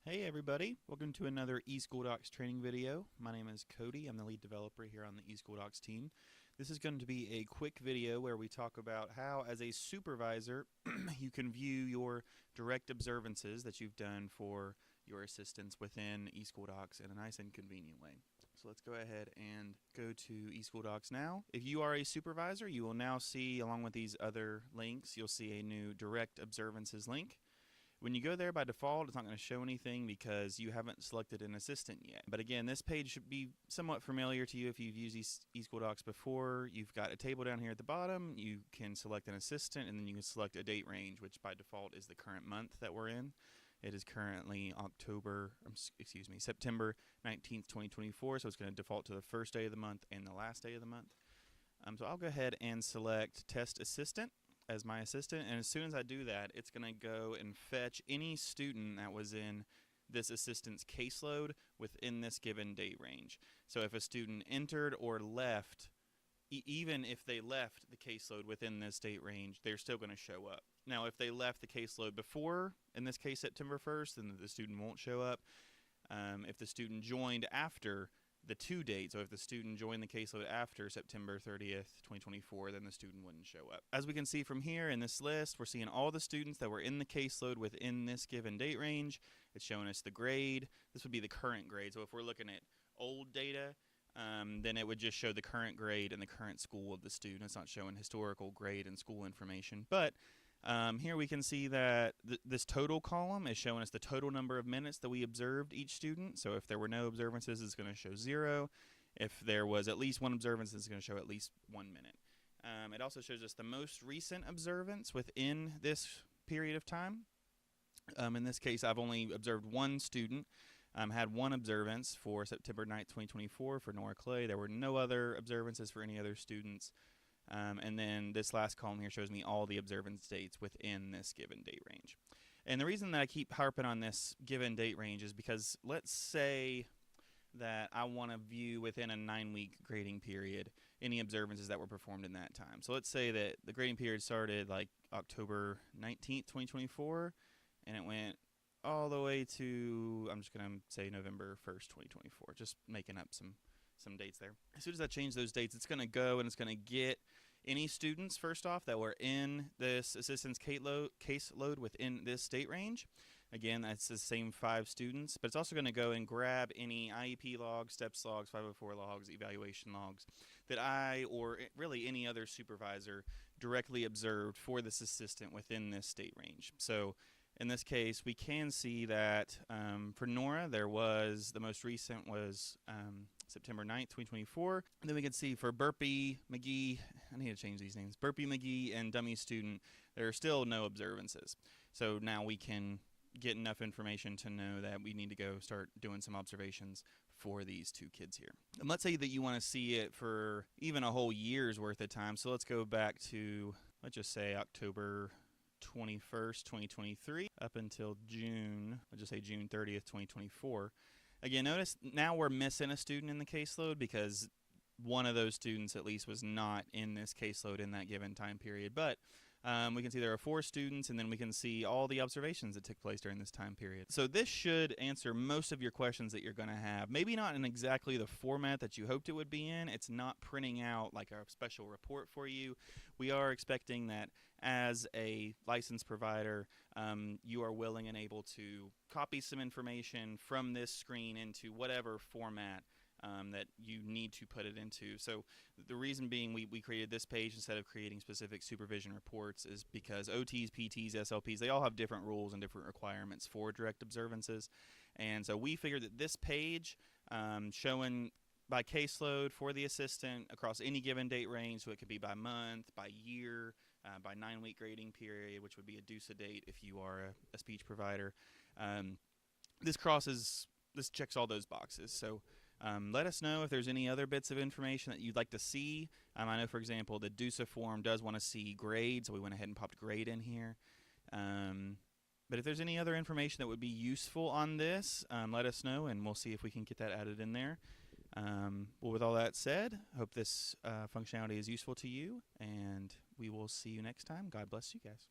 Hey everybody, welcome to another eSchoolDocs training video. My name is Cody. I'm the lead developer here on the eSchoolDocs team. This is going to be a quick video where we talk about how, as a supervisor, you can view your direct observances that you've done for your assistants within eSchoolDocs in a nice and convenient way. So let's go ahead and go to eSchoolDocs now. If you are a supervisor, you will now see, along with these other links, you'll see a new direct observances link. When you go there, by default, it's not going to show anything because you haven't selected an assistant yet. But again, this page should be somewhat familiar to you if you've used eSchoolDocs before. You've got a table down here at the bottom. You can select an assistant, and then you can select a date range, which by default is the current month that we're in. It is currently September 19th, 2024, so it's going to default to the first day of the month and the last day of the month. So I'll go ahead and select Test Assistant as my assistant, and as soon as I do that, it's going to go and fetch any student that was in this assistant's caseload within this given date range. So if a student entered or left, even if they left the caseload within this date range, they're still going to show up. Now, if they left the caseload before, in this case September 1st, then the student won't show up. If the student joined after the two dates, so if the student joined the caseload after September 30th, 2024, then the student wouldn't show up. As we can see from here in this list, we're seeing all the students that were in the caseload within this given date range. It's showing us the grade. This would be the current grade. So if we're looking at old data, then it would just show the current grade and the current school of the student. It's not showing historical grade and school information. But here we can see that this total column is showing us the total number of minutes that we observed each student. So if there were no observances, it's going to show 0. If there was at least one observance, it's going to show at least 1 minute. It also shows us the most recent observance within this period of time. In this case, I've only observed one student. Had one observance for September 9th, 2024 for Nora Clay. There were no other observances for any other students. And then this last column here shows me all the observance dates within this given date range. And the reason that I keep harping on this given date range is because let's say that I want to view within a 9-week grading period any observances that were performed in that time. So let's say that the grading period started like October 19th, 2024, and it went all the way to, I'm just going to say November 1st, 2024, just making up some dates there. As soon as I change those dates, it's going to go and it's going to get any students, first off, that were in this assistant's caseload within this date range. Again, that's the same 5 students, but it's also going to go and grab any IEP logs, STEPS logs, 504 logs, evaluation logs that I, or really any other supervisor, directly observed for this assistant within this date range. So in this case, we can see that for Nora, there was, the most recent was September 9th, 2024. And then we can see for Burpee, McGee, I need to change these names, Burpee, McGee, and Dummy Student, there are still no observances. So now we can get enough information to know that we need to go start doing some observations for these 2 kids here. And let's say that you want to see it for even a whole year's worth of time. So let's go back to, let's just say October 21st, 2023 up until June, I'll just say June 30th, 2024. Again, notice now we're missing a student in the caseload because one of those students at least was not in this caseload in that given time period. But we can see there are 4 students, and then we can see all the observations that took place during this time period. So this should answer most of your questions that you're going to have. Maybe not in exactly the format that you hoped it would be in. It's not printing out like a special report for you. We are expecting that as a licensed provider, you are willing and able to copy some information from this screen into whatever format that you need to put it into. So the reason being we created this page instead of creating specific supervision reports is because OTs, PTs, SLPs, they all have different rules and different requirements for direct observances. And so we figured that this page showing by caseload for the assistant across any given date range, so it could be by month, by year, by 9-week grading period, which would be a DUSA date if you are a speech provider. This checks all those boxes. So let us know if there's any other bits of information that you'd like to see. I know, for example, the DUSA form does want to see grade, so we went ahead and popped grade in here. But if there's any other information that would be useful on this, let us know, and we'll see if we can get that added in there. Well, with all that said, I hope this functionality is useful to you, and we will see you next time. God bless you guys.